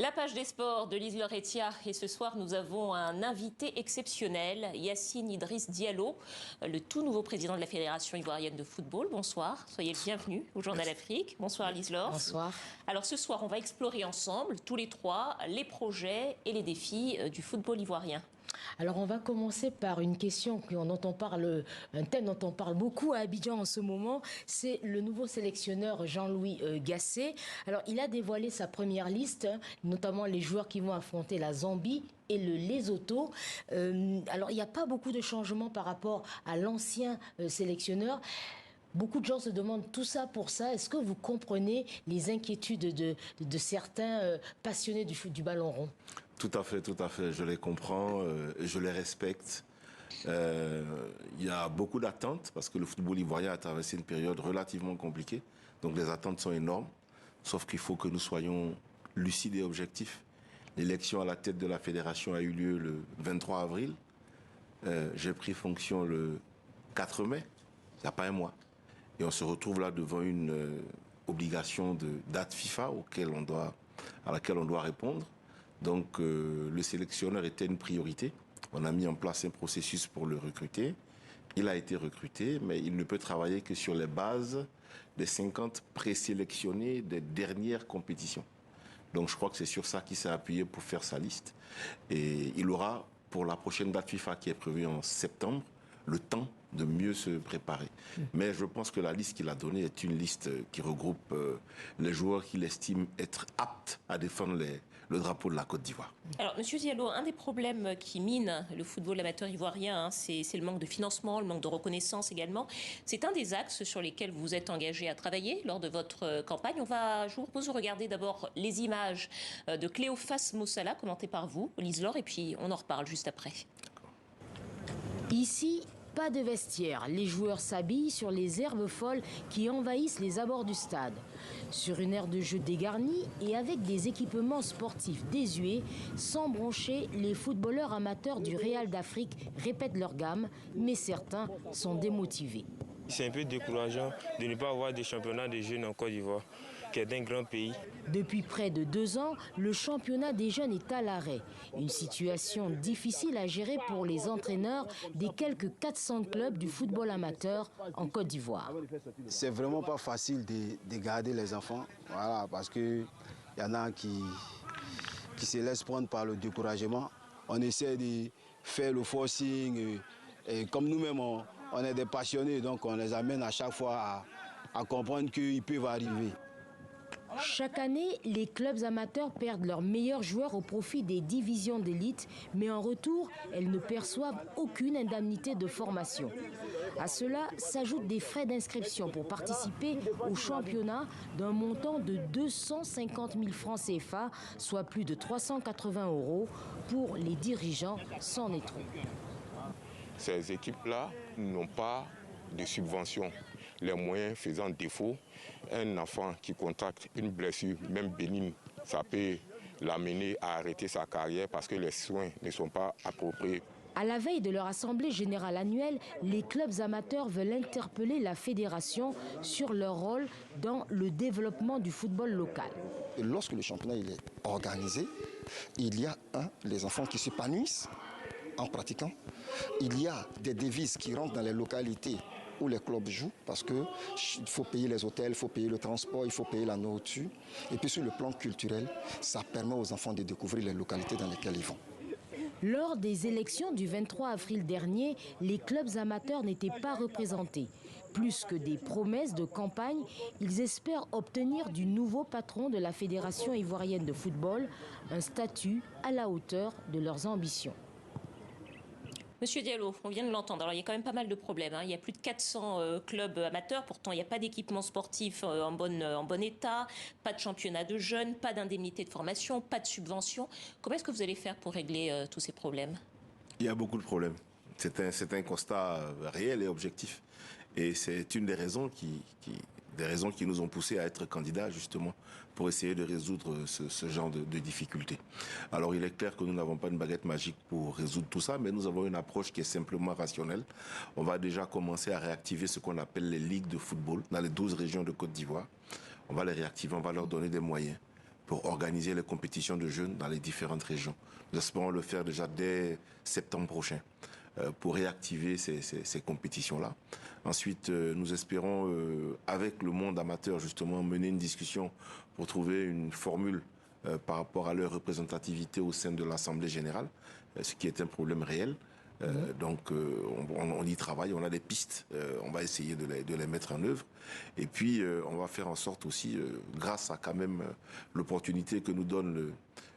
La page des sports de Lise Loretia et ce soir nous avons un invité exceptionnel, Yacine Idriss Diallo, le tout nouveau président de la Fédération ivoirienne de football. Bonsoir, soyez le bienvenu au Journal Afrique. Bonsoir Lise Laure. Bonsoir. Alors ce soir on va explorer ensemble, tous les trois, les projets et les défis du football ivoirien. Alors on va commencer par une question un thème dont on parle beaucoup à Abidjan en ce moment, c'est le nouveau sélectionneur Jean-Louis Gasset. Alors il a dévoilé sa première liste, notamment les joueurs qui vont affronter la Zambie et le Lesotho. Alors il n'y a pas beaucoup de changements par rapport à l'ancien sélectionneur. Beaucoup de gens se demandent tout ça pour ça. Est-ce que vous comprenez les inquiétudes de certains passionnés du ballon rond ? Tout à fait. Je les comprends, je les respecte. Il y a beaucoup d'attentes parce que le football ivoirien a traversé une période relativement compliquée. Donc les attentes sont énormes. Sauf qu'il faut que nous soyons lucides et objectifs. L'élection à la tête de la fédération a eu lieu le 23 avril. J'ai pris fonction le 4 mai, il n'y a pas un mois. Et on se retrouve là devant une obligation de date FIFA à laquelle on doit répondre. Donc le sélectionneur était une priorité. On a mis en place un processus pour le recruter. Il a été recruté, mais il ne peut travailler que sur les bases des 50 présélectionnés des dernières compétitions. Donc je crois que c'est sur ça qu'il s'est appuyé pour faire sa liste. Et il aura, pour la prochaine date FIFA qui est prévue en septembre, le temps de mieux se préparer. Mais je pense que la liste qu'il a donnée est une liste qui regroupe les joueurs qu'il estime être aptes à défendre le drapeau de la Côte d'Ivoire. Alors, Monsieur Diallo, un des problèmes qui mine le football amateur ivoirien, c'est le manque de financement, le manque de reconnaissance également. C'est un des axes sur lesquels vous êtes engagé à travailler lors de votre campagne. Je vous propose de regarder d'abord les images de Cléophas Mossala, commentées par vous, Lise Laure, et puis on en reparle juste après. Ici, pas de vestiaire. Les joueurs s'habillent sur les herbes folles qui envahissent les abords du stade. Sur une aire de jeu dégarnie et avec des équipements sportifs désuets, sans broncher, les footballeurs amateurs du Real d'Afrique répètent leur gamme, mais certains sont démotivés. C'est un peu décourageant de ne pas avoir des championnats de jeunes en Côte d'Ivoire, qui est un grand pays. Depuis près de 2 ans, le championnat des jeunes est à l'arrêt. Une situation difficile à gérer pour les entraîneurs des quelques 400 clubs du football amateur en Côte d'Ivoire. C'est vraiment pas facile de garder les enfants, voilà, parce qu'il y en a qui se laissent prendre par le découragement. On essaie de faire le forcing, et comme nous-mêmes, on est des passionnés, donc on les amène à chaque fois à comprendre qu'ils peuvent arriver. Chaque année, les clubs amateurs perdent leurs meilleurs joueurs au profit des divisions d'élite, mais en retour, elles ne perçoivent aucune indemnité de formation. À cela s'ajoutent des frais d'inscription pour participer au championnat d'un montant de 250 000 francs CFA, soit plus de 380 €. Pour les dirigeants, c'en est trop. Ces équipes-là n'ont pas de subventions. Les moyens faisant défaut, un enfant qui contracte une blessure, même bénigne, ça peut l'amener à arrêter sa carrière parce que les soins ne sont pas appropriés. À la veille de leur assemblée générale annuelle, les clubs amateurs veulent interpeller la fédération sur leur rôle dans le développement du football local. Et lorsque le championnat est organisé, il y a les enfants qui s'épanouissent en pratiquant. Il y a des devises qui rentrent dans les localités où les clubs jouent, parce qu'il faut payer les hôtels, il faut payer le transport, il faut payer la nourriture. Et puis sur le plan culturel, ça permet aux enfants de découvrir les localités dans lesquelles ils vont. Lors des élections du 23 avril dernier, les clubs amateurs n'étaient pas représentés. Plus que des promesses de campagne, ils espèrent obtenir du nouveau patron de la Fédération ivoirienne de football un statut à la hauteur de leurs ambitions. Monsieur Diallo, on vient de l'entendre. Alors, il y a quand même pas mal de problèmes. Il y a plus de 400 clubs amateurs. Pourtant, il n'y a pas d'équipement sportif en bon état, pas de championnat de jeunes, pas d'indemnité de formation, pas de subvention. Comment est-ce que vous allez faire pour régler tous ces problèmes ? Il y a beaucoup de problèmes. C'est un constat réel et objectif. Et c'est une des raisons qui nous ont poussés à être candidats, justement, pour essayer de résoudre ce genre de difficultés. Alors, il est clair que nous n'avons pas une baguette magique pour résoudre tout ça, mais nous avons une approche qui est simplement rationnelle. On va déjà commencer à réactiver ce qu'on appelle les ligues de football dans les 12 régions de Côte d'Ivoire. On va les réactiver, on va leur donner des moyens pour organiser les compétitions de jeunes dans les différentes régions. Nous espérons le faire déjà dès septembre prochain pour réactiver ces compétitions-là. Ensuite, nous espérons, avec le monde amateur, justement, mener une discussion pour trouver une formule par rapport à leur représentativité au sein de l'Assemblée générale, ce qui est un problème réel. Donc on y travaille, on a des pistes, on va essayer de les mettre en œuvre. Et puis on va faire en sorte aussi, grâce à quand même l'opportunité que nous donne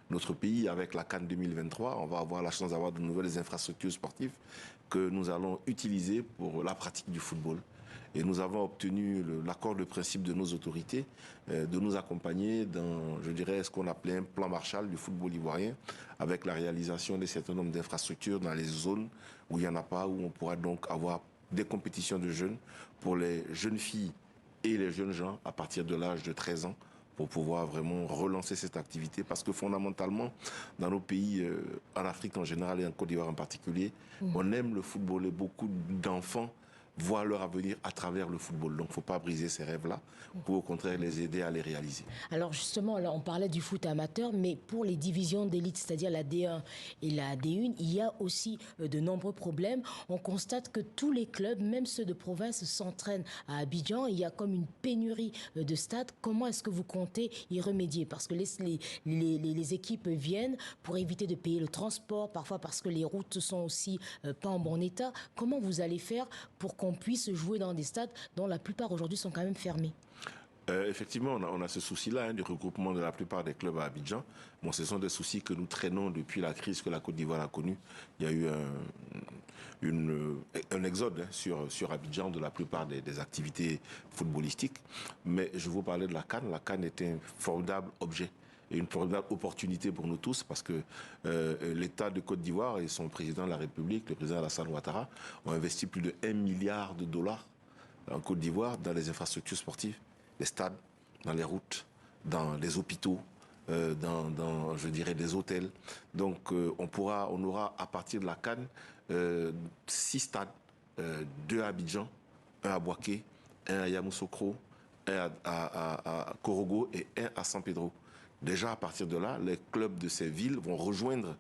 notre pays avec la CAN 2023, on va avoir la chance d'avoir de nouvelles infrastructures sportives que nous allons utiliser pour la pratique du football. Et nous avons obtenu l'accord de principe de nos autorités de nous accompagner dans, je dirais, ce qu'on appelait un plan Marshall du football ivoirien, avec la réalisation d'un certain nombre d'infrastructures dans les zones où il n'y en a pas, où on pourra donc avoir des compétitions de jeunes pour les jeunes filles et les jeunes gens à partir de l'âge de 13 ans, pour pouvoir vraiment relancer cette activité. Parce que fondamentalement, dans nos pays, en Afrique en général et en Côte d'Ivoire en particulier, on aime le football et beaucoup d'enfants voient leur avenir à travers le football. Donc il ne faut pas briser ces rêves-là, pour au contraire les aider à les réaliser. Alors justement, là, on parlait du foot amateur, mais pour les divisions d'élite, c'est-à-dire la D1 et la D1, il y a aussi de nombreux problèmes. On constate que tous les clubs, même ceux de province, s'entraînent à Abidjan. Il y a comme une pénurie de stades. Comment est-ce que vous comptez y remédier? Parce que les équipes viennent pour éviter de payer le transport, parfois parce que les routes sont aussi pas en bon état. Comment vous allez faire pour qu'on puisse jouer dans des stades dont la plupart aujourd'hui sont quand même fermés? Effectivement, on a ce souci-là du regroupement de la plupart des clubs à Abidjan. Bon, ce sont des soucis que nous traînons depuis la crise que la Côte d'Ivoire a connue. Il y a eu un exode sur Abidjan de la plupart des activités footballistiques. Mais je vous parlais de la CAN. La CAN est un formidable objet et une formidable opportunité pour nous tous parce que l'État de Côte d'Ivoire et son président de la République, le président Alassane Ouattara, ont investi plus de 1 milliard de dollars en Côte d'Ivoire dans les infrastructures sportives, les stades, dans les routes, dans les hôpitaux, dans je dirais, des hôtels. Donc on aura à partir de la CAN 6 stades, 2 à Abidjan, 1 à Bouaké, 1 à Yamoussoukro, 1 à Korogo et 1 à San Pedro. Déjà, à partir de là, les clubs de ces villes vont rejoindre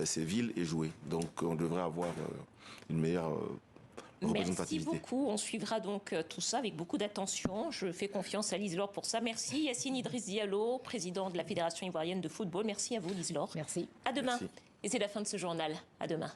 ces villes et jouer. Donc, on devrait avoir une meilleure représentativité. Merci beaucoup. On suivra donc tout ça avec beaucoup d'attention. Je fais confiance à Lise-Laure pour ça. Merci. Yacine Idriss Diallo, président de la Fédération ivoirienne de football. Merci à vous, Lise-Laure. Merci. À demain. Merci. Et c'est la fin de ce journal. À demain.